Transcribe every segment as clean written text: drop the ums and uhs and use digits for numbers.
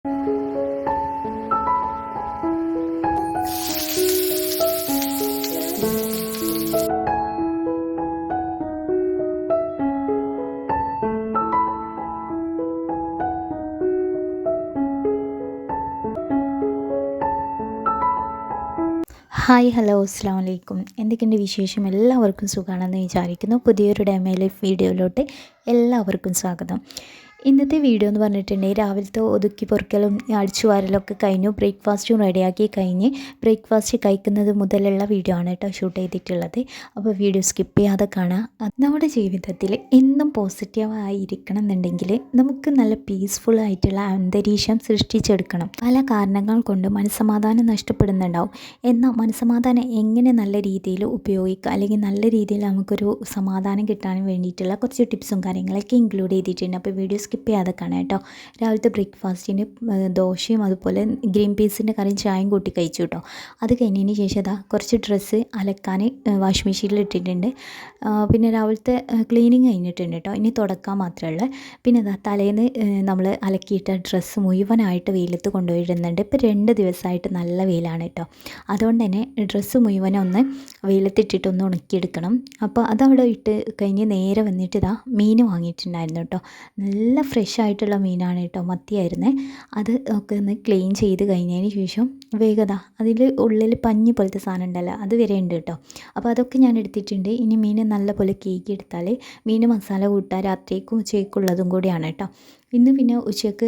Hi hello അസ്സാം വലൈക്കും. എന്തൊക്കെയുണ്ട് വിശേഷം? എല്ലാവർക്കും സുഖമാണെന്ന് വിചാരിക്കുന്നു. പുതിയൊരു ഡേ മൈ ലൈഫ് വീഡിയോയിലോട്ട് എല്ലാവർക്കും സ്വാഗതം. ഇന്നത്തെ വീഡിയോ എന്ന് പറഞ്ഞിട്ടുണ്ടെങ്കിൽ രാവിലത്തെ ഒതുക്കി പൊറുക്കലും അടിച്ചു വാരലൊക്കെ കഴിഞ്ഞു, ബ്രേക്ക്ഫാസ്റ്റും റെഡിയാക്കി കഴിഞ്ഞ് ബ്രേക്ക്ഫാസ്റ്റ് കഴിക്കുന്നത് മുതലുള്ള വീഡിയോ ആണ് കേട്ടോ ഷൂട്ട് ചെയ്തിട്ടുള്ളത്. അപ്പോൾ വീഡിയോ സ്കിപ്പ് ചെയ്യാതെ കാണാം. നമ്മുടെ ജീവിതത്തിൽ എന്നും പോസിറ്റീവായിരിക്കണം എന്നുണ്ടെങ്കിൽ നമുക്ക് നല്ല പീസ്ഫുൾ ആയിട്ടുള്ള അന്തരീക്ഷം സൃഷ്ടിച്ചെടുക്കണം. പല കാരണങ്ങൾ കൊണ്ട് മനസ്സമാധാനം നഷ്ടപ്പെടുന്നുണ്ടാവും. എന്നാൽ മനസ്സമാധാനം എങ്ങനെ നല്ല രീതിയിൽ ഉപയോഗിക്കുക, അല്ലെങ്കിൽ നല്ല രീതിയിൽ നമുക്കൊരു സമാധാനം കിട്ടാൻ വേണ്ടിയിട്ടുള്ള കുറച്ച് ടിപ്സും കാര്യങ്ങളൊക്കെ ഇൻക്ലൂഡ് ചെയ്തിട്ടുണ്ട്. അപ്പോൾ വീഡിയോ സ്കിപ്പ് ചെയ്യാതെ കാണാം കേട്ടോ. രാവിലത്തെ ബ്രേക്ക്ഫാസ്റ്റിന് ദോശയും അതുപോലെ ഗ്രീൻ പീസിൻ്റെ കറിയും ചായയും കൂട്ടി കഴിച്ചു കേട്ടോ. അത് കഴിഞ്ഞതിന് ശേഷം കുറച്ച് ഡ്രസ്സ് അലക്കാൻ വാഷിംഗ് മെഷീനിൽ ഇട്ടിട്ടുണ്ട്. പിന്നെ രാവിലത്തെ ക്ലീനിങ് കഴിഞ്ഞിട്ടുണ്ട് കേട്ടോ. ഇനി തുടക്കാൻ മാത്രമേ ഉള്ളൂ. പിന്നെ തലേന്ന് നമ്മൾ അലക്കിയിട്ട ഡ്രസ്സ് മുഴുവനായിട്ട് വെയിലത്ത് കൊണ്ടുപോയിടുന്നുണ്ട്. ഇപ്പോൾ 2 ദിവസമായിട്ട് നല്ല വെയിലാണ് കേട്ടോ. അതുകൊണ്ട് തന്നെ ഡ്രസ്സ് മുഴുവനും ഒന്ന് വെയിലത്തിട്ടിട്ട് ഒന്ന് ഉണക്കിയെടുക്കണം. അപ്പോൾ അതവിടെ ഇട്ട് കഴിഞ്ഞ് നേരെ വന്നിട്ട് മീൻ വാങ്ങിയിട്ടുണ്ടായിരുന്നു കേട്ടോ. നല്ല ഫ്രഷ് ആയിട്ടുള്ള മീനാണ് കേട്ടോ, മത്തിയായിരുന്നേ. അത് ഒക്കെ ഒന്ന് ക്ലീൻ ചെയ്ത് കഴിഞ്ഞതിന് ശേഷം വേഗത അതിൽ ഉള്ളിൽ പഞ്ഞി പോലത്തെ സാധനം ഉണ്ടല്ലോ, അത് വരെ ഉണ്ട് കേട്ടോ. അപ്പോൾ അതൊക്കെ ഞാൻ എടുത്തിട്ടുണ്ട്. ഇനി മീൻ നല്ലപോലെ കേക്ക് എടുത്താൽ മീൻ മസാല കൂട്ടാൻ രാത്രിക്കും ഉച്ചയ്ക്കുള്ളതും കൂടിയാണ് കേട്ടോ. ഇന്ന് പിന്നെ ഉച്ചയ്ക്ക്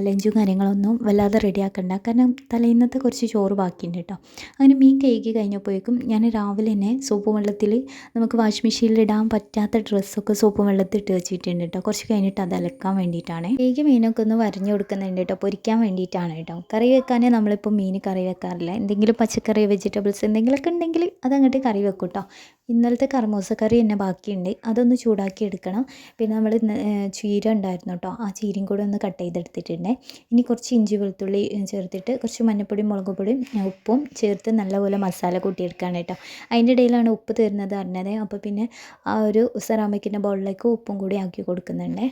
ലഞ്ചും കാര്യങ്ങളൊന്നും വല്ലാതെ റെഡിയാക്കണ്ട, കാരണം തലേന്നത്തെ കുറച്ച് ചോറ് ബാക്കിയുണ്ട് കേട്ടോ. അങ്ങനെ മീൻ കേക്ക് കഴിഞ്ഞപ്പോഴേക്കും ഞാൻ രാവിലെ തന്നെ സോപ്പ് വെള്ളത്തിൽ നമുക്ക് വാഷിംഗ് മെഷീനിൽ ഇടാൻ പറ്റാത്ത ഡ്രസ്സൊക്കെ സോപ്പ് വെള്ളത്തിൽ ഇട്ട് വെച്ചിട്ടുണ്ട് കേട്ടോ. കുറച്ച് കഴിഞ്ഞിട്ട് അത് അലക്കാൻ വേണ്ടിയിട്ടാണ്. കേക്ക് മീനൊക്കെ ഒന്ന് വരഞ്ഞു കൊടുക്കുന്നുണ്ട് കേട്ടോ, പൊരിക്കാൻ വേണ്ടിയിട്ടാണ് കേട്ടോ. കറി വെക്കാനേ നമ്മളിപ്പോൾ മീൻ കറി വെക്കാറില്ല. എന്തെങ്കിലും പച്ചക്കറി വെജിറ്റബിൾസ് എന്തെങ്കിലുമൊക്കെ ഉണ്ടെങ്കിൽ അതങ്ങോട്ട് കറി വെക്കും കേട്ടോ. ഇന്നലത്തെ കർമൂസ കറി തന്നെ ബാക്കിയുണ്ട്, അതൊന്ന് ചൂടാക്കി എടുക്കണം. പിന്നെ നമ്മൾ ചീര ഉണ്ടായിരുന്നു കേട്ടോ, ആ ചീരയും കൂടെ ഒന്ന് കട്ട് ചെയ്തെടുത്തിട്ടുണ്ട്. ഇനി കുറച്ച് ഇഞ്ചി വെളുത്തുള്ളി ചേർത്തിട്ട് കുറച്ച് മഞ്ഞൾപ്പൊടിയും മുളക് പൊടിയും ഉപ്പും ചേർത്ത് നല്ലപോലെ മസാല കൂട്ടിയെടുക്കുകയാണ് കേട്ടോ. അതിൻ്റെ ഇടയിലാണ് ഉപ്പ് തീർന്നത് അറിഞ്ഞത്. അപ്പോൾ പിന്നെ ആ ഒരു സെറാമിക്കിൻ്റെ ബൗളിലേക്ക് ഉപ്പും കൂടി ആക്കി കൊടുക്കുന്നുണ്ട്.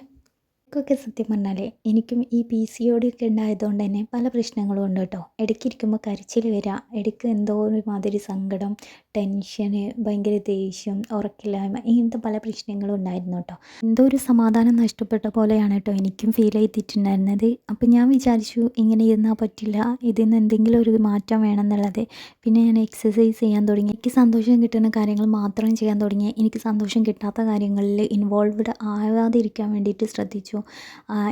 എനിക്കൊക്കെ സത്യം പറഞ്ഞാൽ എനിക്കും ഈ PCOD ഒക്കെ ഉണ്ടായതുകൊണ്ട് തന്നെ പല പ്രശ്നങ്ങളും ഉണ്ട് കേട്ടോ. ഇടയ്ക്കിരിക്കുമ്പോൾ കരച്ചിൽ വരിക, ഇടയ്ക്ക് എന്തോ ഒരു മാതിരി സങ്കടം, ടെൻഷന്, ഭയങ്കര ദേഷ്യം, ഉറക്കില്ലായ്മ, ഇങ്ങനത്തെ പല പ്രശ്നങ്ങളും ഉണ്ടായിരുന്നു കേട്ടോ. എന്തോ ഒരു സമാധാനം നഷ്ടപ്പെട്ട പോലെയാണ് കേട്ടോ എനിക്കും ഫീൽ ചെയ്തിട്ടുണ്ടായിരുന്നത്. അപ്പം ഞാൻ വിചാരിച്ചു ഇങ്ങനെ ഇരുന്നാൽ പറ്റില്ല, ഇതിൽ നിന്ന് എന്തെങ്കിലും ഒരു മാറ്റം വേണമെന്നുള്ളത്. പിന്നെ ഞാൻ എക്സസൈസ് ചെയ്യാൻ തുടങ്ങി. എനിക്ക് സന്തോഷം കിട്ടുന്ന കാര്യങ്ങൾ മാത്രം ചെയ്യാൻ തുടങ്ങി. എനിക്ക് സന്തോഷം കിട്ടാത്ത കാര്യങ്ങളിൽ ഇൻവോൾവ്ഡ് ആവാതിരിക്കാൻ വേണ്ടിയിട്ട് ശ്രദ്ധിച്ചു.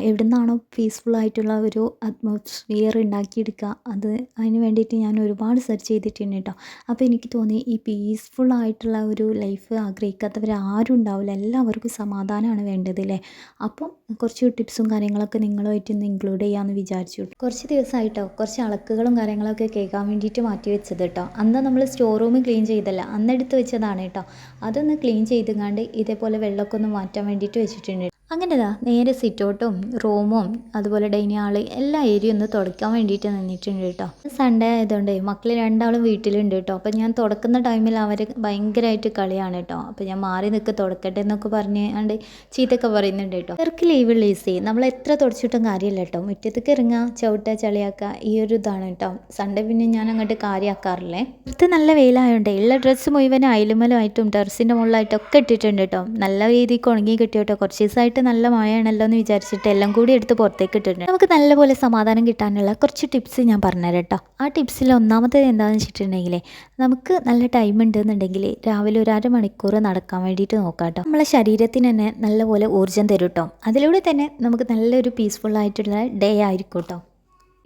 എവിടെ നിന്നാണോ പീസ്ഫുള്ളായിട്ടുള്ള ഒരു അറ്റ്മോസ്ഫിയർ ഉണ്ടാക്കിയെടുക്കുക, അതിന് വേണ്ടിയിട്ട് ഞാൻ ഒരുപാട് സെർച്ച് ചെയ്തിട്ടുണ്ട് കേട്ടോ. അപ്പോൾ എനിക്ക് തോന്നി ഈ പീസ്ഫുള്ളായിട്ടുള്ള ഒരു ലൈഫ് ആഗ്രഹിക്കാത്തവർ ആരും ഉണ്ടാവില്ല, എല്ലാവർക്കും സമാധാനമാണ് വേണ്ടത് അല്ലേ. അപ്പം കുറച്ച് ടിപ്സും കാര്യങ്ങളൊക്കെ നിങ്ങളുമായിട്ട് ഇന്ന് ഇൻക്ലൂഡ് ചെയ്യാമെന്ന് വിചാരിച്ചു. കുറച്ച് ദിവസമായിട്ടോ കുറച്ച് അളക്കുകളും കാര്യങ്ങളൊക്കെ കേൾക്കാൻ വേണ്ടിയിട്ട് മാറ്റി വെച്ചത് കേട്ടോ. അന്ന് നമ്മൾ സ്റ്റോർ റൂം ക്ലീൻ ചെയ്തല്ല, അന്ന് എടുത്ത് വെച്ചതാണ് കേട്ടോ. അതൊന്ന് ക്ലീൻ ചെയ്തുകൊണ്ട് ഇതേപോലെ വെള്ളമൊക്കെ ഒന്ന് മാറ്റാൻ വേണ്ടിയിട്ട് വെച്ചിട്ടുണ്ട്. അങ്ങനെതാ നേരെ സിറ്റൗട്ടും റൂമും അതുപോലെ ഡൈനിങ് ഹാള് എല്ലാ ഏരിയയും ഒന്ന് തുടയ്ക്കാൻ വേണ്ടിയിട്ട് നിന്നിട്ടുണ്ട് കേട്ടോ. സൺഡേ ആയതുകൊണ്ട് മക്കൾ രണ്ടാളും വീട്ടിലുണ്ട് കേട്ടോ. അപ്പം ഞാൻ തുടക്കുന്ന ടൈമിൽ അവർ ഭയങ്കരമായിട്ട് കളിയാണ് കേട്ടോ. അപ്പോൾ ഞാൻ മാറി നിൽക്ക് തുടക്കട്ടെ എന്നൊക്കെ പറഞ്ഞാണ്ട് ചീത്തൊക്കെ പറയുന്നുണ്ട് കേട്ടോ. ഇവർക്ക് ലീവുള്ള ഈസി, നമ്മൾ എത്ര തുടച്ചിട്ടും കാര്യമില്ല കേട്ടോ. മുറ്റത്തേക്ക് ഇറങ്ങുക, ചവിട്ടുക, ചളിയാക്കുക, ഈ ഒരു ഇതാണ് കേട്ടോ. സൺഡേ പിന്നെ ഞാൻ അങ്ങോട്ട് കാര്യമാക്കാറില്ലേ. ഇത് നല്ല വെയിലായതുകൊണ്ട് ഉള്ള ഡ്രസ്സ് മുഴുവൻ അയലുമലുമായിട്ടും ടെറസിൻ്റെ മുകളിലായിട്ടൊക്കെ ഇട്ടിട്ടുണ്ട് കേട്ടോ. നല്ല രീതിക്ക് ഉണങ്ങി കിട്ടി കേട്ടോ. കുറച്ച് ദിവസമായിട്ട് നല്ല മഴയാണല്ലോ എന്ന് വിചാരിച്ചിട്ട് എല്ലാം കൂടി എടുത്ത് പുറത്തേക്ക് ഇട്ടിട്ടുണ്ട്. നമുക്ക് നല്ലപോലെ സമാധാനം കിട്ടാനുള്ള കുറച്ച് ടിപ്സ് ഞാൻ പറഞ്ഞുതരാം കേട്ടോ. ആ ടിപ്സിൽ ഒന്നാമത്തേത് എന്താണെന്ന് വെച്ചിട്ടുണ്ടെങ്കിൽ, നമുക്ക് നല്ല ടൈം ഉണ്ടെന്നുണ്ടെങ്കിൽ രാവിലെ ഒരു 1/2 മണിക്കൂർ നടക്കാൻ വേണ്ടിയിട്ട് നോക്കാം കേട്ടോ. നമ്മളെ ശരീരത്തിന് തന്നെ നല്ലപോലെ ഊർജ്ജം തരും കേട്ടോ. അതിലൂടെ തന്നെ നമുക്ക് നല്ലൊരു പീസ്ഫുള്ളായിട്ടുള്ള ഡേ ആയിരിക്കും കേട്ടോ.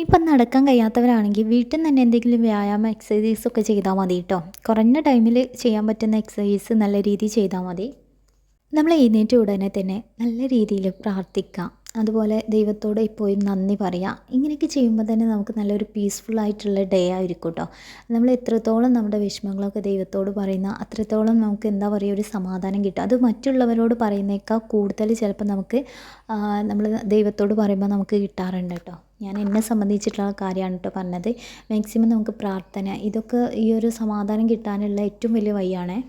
ഇപ്പം നടക്കാൻ കഴിയാത്തവരാണെങ്കിൽ വീട്ടിൽ നിന്ന് തന്നെ എന്തെങ്കിലും വ്യായാമം എക്സസൈസൊക്കെ ചെയ്താൽ മതി കേട്ടോ. കുറഞ്ഞ ടൈമിൽ ചെയ്യാൻ പറ്റുന്ന എക്സസൈസ് നല്ല രീതിയിൽ ചെയ്താൽ മതി. നമ്മൾ എഴുന്നേറ്റ ഉടനെ തന്നെ നല്ല രീതിയിൽ പ്രാർത്ഥിക്കാം, അതുപോലെ ദൈവത്തോട് എപ്പോഴും നന്ദി പറയുക. ഇങ്ങനെയൊക്കെ ചെയ്യുമ്പോൾ തന്നെ നമുക്ക് നല്ലൊരു പീസ്ഫുള്ളായിട്ടുള്ള ഡേ ആയിരിക്കും കേട്ടോ. നമ്മൾ എത്രത്തോളം നമ്മുടെ വിഷമങ്ങളൊക്കെ ദൈവത്തോട് പറയുന്ന അത്രത്തോളം നമുക്ക് എന്താ പറയുക ഒരു സമാധാനം കിട്ടും. അത് മറ്റുള്ളവരോട് പറയുന്നേക്കാൾ കൂടുതൽ ചിലപ്പോൾ നമുക്ക് നമ്മൾ ദൈവത്തോട് പറയുമ്പോൾ നമുക്ക് കിട്ടാറുണ്ട് കേട്ടോ. ഞാൻ എന്നെ സംബന്ധിച്ചിട്ടുള്ള കാര്യമാണ് കേട്ടോ പറഞ്ഞത്. മാക്സിമം നമുക്ക് പ്രാർത്ഥന, ഇതൊക്കെ ഈ ഒരു സമാധാനം കിട്ടാനുള്ള ഏറ്റവും വലിയ വഴിയാണേ.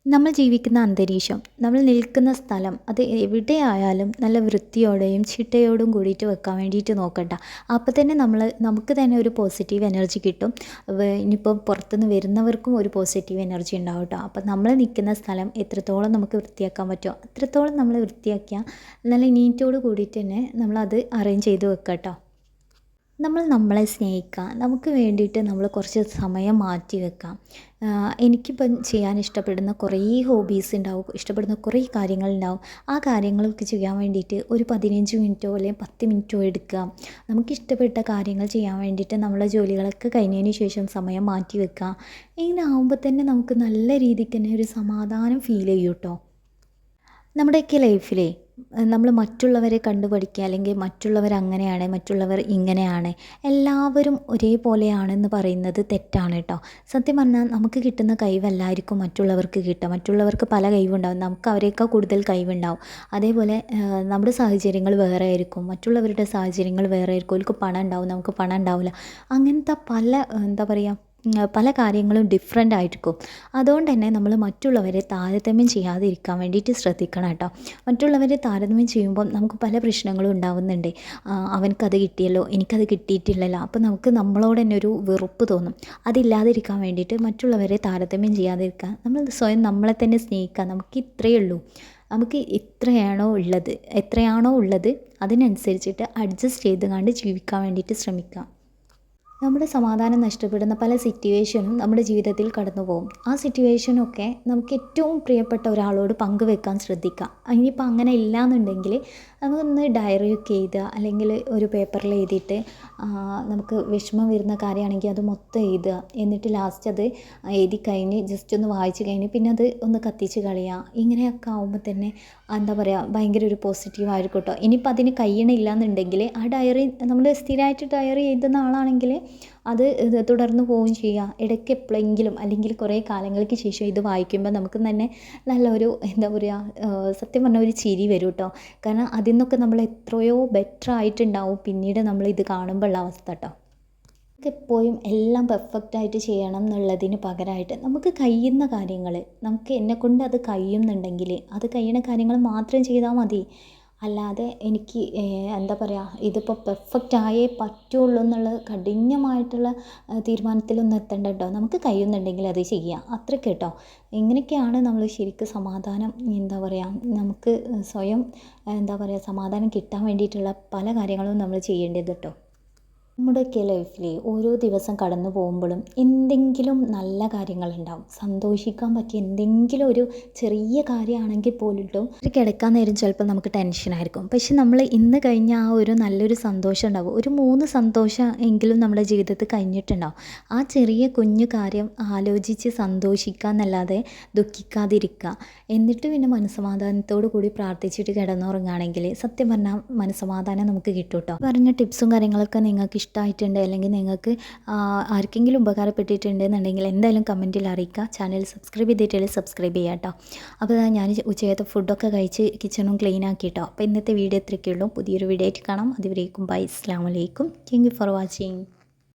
നമ്മൾ ജീവിക്കുന്ന അന്തരീക്ഷം, നമ്മൾ നിൽക്കുന്ന സ്ഥലം, അത് എവിടെയായാലും നല്ല വൃത്തിയോടെയും ചിട്ടയോടും കൂടിയിട്ട് വെക്കാൻ വേണ്ടിയിട്ട് നോക്കണ്ട. അപ്പോൾ തന്നെ നമുക്ക് തന്നെ ഒരു പോസിറ്റീവ് എനർജി കിട്ടും. ഇനിയിപ്പോൾ പുറത്തുനിന്ന് വരുന്നവർക്കും ഒരു പോസിറ്റീവ് എനർജി ഉണ്ടാവും കേട്ടോ. അപ്പോൾ നമ്മൾ നിൽക്കുന്ന സ്ഥലം എത്രത്തോളം നമുക്ക് വൃത്തിയാക്കാൻ പറ്റുമോ അത്രത്തോളം നമ്മൾ വൃത്തിയാക്കിയാൽ നല്ല നീറ്റോട് കൂടിയിട്ട് തന്നെ നമ്മളത് അറേഞ്ച് ചെയ്ത് വെക്കാം കേട്ടോ. നമ്മളെ സ്നേഹിക്കുക, നമുക്ക് വേണ്ടിയിട്ട് നമ്മൾ കുറച്ച് സമയം മാറ്റി വെക്കാം. എനിക്കിപ്പം ചെയ്യാൻ ഇഷ്ടപ്പെടുന്ന കുറേ ഹോബീസ് ഉണ്ടാവും, ഇഷ്ടപ്പെടുന്ന കുറേ കാര്യങ്ങളുണ്ടാവും. ആ കാര്യങ്ങളൊക്കെ ചെയ്യാൻ വേണ്ടിയിട്ട് ഒരു 15 മിനിറ്റോ അല്ലെങ്കിൽ 10 മിനിറ്റോ എടുക്കുക. നമുക്കിഷ്ടപ്പെട്ട കാര്യങ്ങൾ ചെയ്യാൻ വേണ്ടിയിട്ട് നമ്മളെ ജോലികളൊക്കെ കഴിഞ്ഞതിന് ശേഷം സമയം മാറ്റി വെക്കുക. ഇങ്ങനെ ആകുമ്പോൾ തന്നെ നമുക്ക് നല്ല രീതിക്ക് തന്നെ ഒരു സമാധാനം ഫീൽ ചെയ്യും കേട്ടോ. നമ്മുടെയൊക്കെ ലൈഫിലേ നമ്മൾ മറ്റുള്ളവരെ കണ്ടു പഠിക്കുക, അല്ലെങ്കിൽ മറ്റുള്ളവർ അങ്ങനെയാണ്, മറ്റുള്ളവർ ഇങ്ങനെയാണ്, എല്ലാവരും ഒരേപോലെയാണെന്ന് പറയുന്നത് തെറ്റാണ് കേട്ടോ. സത്യം പറഞ്ഞാൽ നമുക്ക് കിട്ടുന്ന കഴിവല്ലായിരിക്കും മറ്റുള്ളവർക്ക് കിട്ടുക. മറ്റുള്ളവർക്ക് പല കഴിവുണ്ടാവും, നമുക്ക് അവരേക്കാൾ കൂടുതൽ കഴിവുണ്ടാവും. അതേപോലെ നമ്മുടെ സാഹചര്യങ്ങൾ വേറെ ആയിരിക്കും, മറ്റുള്ളവരുടെ സാഹചര്യങ്ങൾ വേറെ ആയിരിക്കും. അവർക്ക് പണം ഉണ്ടാവും, നമുക്ക് പണം ഉണ്ടാവില്ല. അങ്ങനത്തെ പല കാര്യങ്ങളും ഡിഫറെൻ്റ് ആയിരിക്കും. അതുകൊണ്ട് തന്നെ നമ്മൾ മറ്റുള്ളവരെ താരതമ്യം ചെയ്യാതിരിക്കാൻ വേണ്ടിയിട്ട് ശ്രദ്ധിക്കണം കേട്ടോ. മറ്റുള്ളവരെ താരതമ്യം ചെയ്യുമ്പോൾ നമുക്ക് പല പ്രശ്നങ്ങളും ഉണ്ടാവുന്നുണ്ട്. അവനക്കത് കിട്ടിയല്ലോ, എനിക്കത് കിട്ടിയിട്ടില്ലല്ലോ. അപ്പോൾ നമുക്ക് നമ്മളോട് തന്നെ ഒരു വെറുപ്പ് തോന്നും. അതില്ലാതിരിക്കാൻ വേണ്ടിയിട്ട് മറ്റുള്ളവരെ താരതമ്യം ചെയ്യാതിരിക്കാൻ നമ്മൾ സ്വയം നമ്മളെ തന്നെ സ്നേഹിക്കുക. നമുക്ക് ഇത്രയേ ഉള്ളൂ, നമുക്ക് എത്രയാണോ ഉള്ളത് അതിനനുസരിച്ചിട്ട് അഡ്ജസ്റ്റ് ചെയ്ത് കണ്ട് ജീവിക്കാൻ വേണ്ടിയിട്ട് ശ്രമിക്കുക. നമ്മുടെ സമാധാനം നഷ്ടപ്പെടുന്ന പല സിറ്റുവേഷനും നമ്മുടെ ജീവിതത്തിൽ കടന്നു പോകും. ആ സിറ്റുവേഷനൊക്കെ നമുക്ക് ഏറ്റവും പ്രിയപ്പെട്ട ഒരാളോട് പങ്കുവെക്കാൻ ശ്രദ്ധിക്കുക. ഇനിയിപ്പോൾ അങ്ങനെ ഇല്ലയെന്നുണ്ടെങ്കിൽ നമുക്കൊന്ന് ഡയറിയൊക്കെ എഴുതുക, അല്ലെങ്കിൽ ഒരു പേപ്പറിൽ എഴുതിയിട്ട് നമുക്ക് വിഷമം വരുന്ന കാര്യമാണെങ്കിൽ അത് മൊത്തം എഴുതുക. എന്നിട്ട് ലാസ്റ്റ് അത് എഴുതി കഴിഞ്ഞ് ജസ്റ്റ് ഒന്ന് വായിച്ച് കഴിഞ്ഞ് പിന്നെ അത് ഒന്ന് കത്തിച്ച് കളയുക. ഇങ്ങനെയൊക്കെ ആകുമ്പോൾ തന്നെ ഭയങ്കര ഒരു പോസിറ്റീവായിരിക്കും കേട്ടോ. ഇനിയിപ്പോൾ അതിന് കഴിയണില്ല എന്നുണ്ടെങ്കിൽ ആ ഡയറി നമ്മൾ സ്ഥിരമായിട്ട് ഡയറി എഴുതുന്ന ആളാണെങ്കിൽ അത് തുടർന്ന് പോവുകയും ചെയ്യുക. ഇടയ്ക്ക് എപ്പോഴെങ്കിലും അല്ലെങ്കിൽ കുറേ കാലങ്ങൾക്ക് ശേഷം ഇത് വായിക്കുമ്പോൾ നമുക്ക് തന്നെ നല്ലൊരു സത്യം പറഞ്ഞാൽ ഒരു ചിരി വരും കേട്ടോ. കാരണം അതിൽ നിന്നൊക്കെ നമ്മൾ എത്രയോ ബെറ്റർ ആയിട്ടുണ്ടാവും പിന്നീട് നമ്മൾ ഇത് കാണുമ്പോഴുള്ള അവസ്ഥ കേട്ടോ. എപ്പോഴും എല്ലാം പെർഫെക്റ്റായിട്ട് ചെയ്യണം എന്നുള്ളതിന് പകരമായിട്ട് നമുക്ക് കഴിയുന്ന കാര്യങ്ങൾ, നമുക്ക് എന്നെക്കൊണ്ട് അത് കഴിയുന്നുണ്ടെങ്കിൽ അത് കഴിയുന്ന കാര്യങ്ങൾ മാത്രം ചെയ്താൽ മതി. അല്ലാതെ എനിക്ക് ഇതിപ്പോൾ പെർഫെക്റ്റ് ആയേ പറ്റുള്ളൂ എന്നുള്ള കഠിനമായിട്ടുള്ള തീരുമാനത്തിലൊന്നും എത്തണ്ട കേട്ടോ. നമുക്ക് കഴിയുന്നുണ്ടെങ്കിൽ അത് ചെയ്യാം, അത്രയ്ക്ക് കേട്ടോ. ഇങ്ങനെയൊക്കെയാണ് നമ്മൾ ശരിക്കും സമാധാനം നമുക്ക് സ്വയം സമാധാനം കിട്ടാൻ വേണ്ടിയിട്ടുള്ള പല കാര്യങ്ങളും നമ്മൾ ചെയ്യേണ്ടത് കേട്ടോ. നമ്മുടെയൊക്കെ ലൈഫിൽ ഓരോ ദിവസം കടന്നു പോകുമ്പോഴും എന്തെങ്കിലും നല്ല കാര്യങ്ങളുണ്ടാവും. സന്തോഷിക്കാൻ പറ്റിയ എന്തെങ്കിലും ഒരു ചെറിയ കാര്യമാണെങ്കിൽ പോലും കിടക്കാൻ നേരം ചിലപ്പോൾ നമുക്ക് ടെൻഷനായിരിക്കും. പക്ഷെ നമ്മൾ ഇന്ന് കഴിഞ്ഞ ആ ഒരു നല്ലൊരു സന്തോഷം ഉണ്ടാവും. ഒരു 3 സന്തോഷം എങ്കിലും നമ്മുടെ ജീവിതത്തിൽ കഴിഞ്ഞിട്ടുണ്ടാവും. ആ ചെറിയ കുഞ്ഞു കാര്യം ആലോചിച്ച് സന്തോഷിക്കുക എന്നല്ലാതെ ദുഃഖിക്കാതിരിക്കുക. എന്നിട്ട് പിന്നെ മനസ്സമാധാനത്തോടു കൂടി പ്രാർത്ഥിച്ചിട്ട് കിടന്നുറങ്ങുകയാണെങ്കിൽ സത്യം പറഞ്ഞാൽ മനസ്സമാധാനം നമുക്ക് കിട്ടും കേട്ടോ. പറഞ്ഞ ടിപ്സും കാര്യങ്ങളൊക്കെ നിങ്ങൾക്ക് ഇഷ്ടമായിട്ടുണ്ട്, അല്ലെങ്കിൽ നിങ്ങൾക്ക് ആർക്കെങ്കിലും ഉപകാരപ്പെട്ടിട്ടുണ്ട് എന്നുണ്ടെങ്കിൽ എന്തായാലും കമൻറ്റിൽ അറിയിക്കുക. ചാനൽ സബ്സ്ക്രൈബ് ചെയ്തിട്ടില്ലെങ്കിൽ സബ്സ്ക്രൈബ് ചെയ്യാം കേട്ടോ. അപ്പോൾ ഞാൻ ഉച്ചയത്തെ ഫുഡൊക്കെ കഴിച്ച് കിച്ചണും ക്ലീൻ ആക്കി കേട്ടോ. അപ്പോൾ ഇന്നത്തെ വീഡിയോ ഇത്രയൊക്കെ ഉള്ളൂ. പുതിയൊരു വീഡിയോ ആയിട്ട് കാണാം. അതുവരേക്കും ബൈ. അസ്സലാമു അലൈക്കും. Thank you for watching.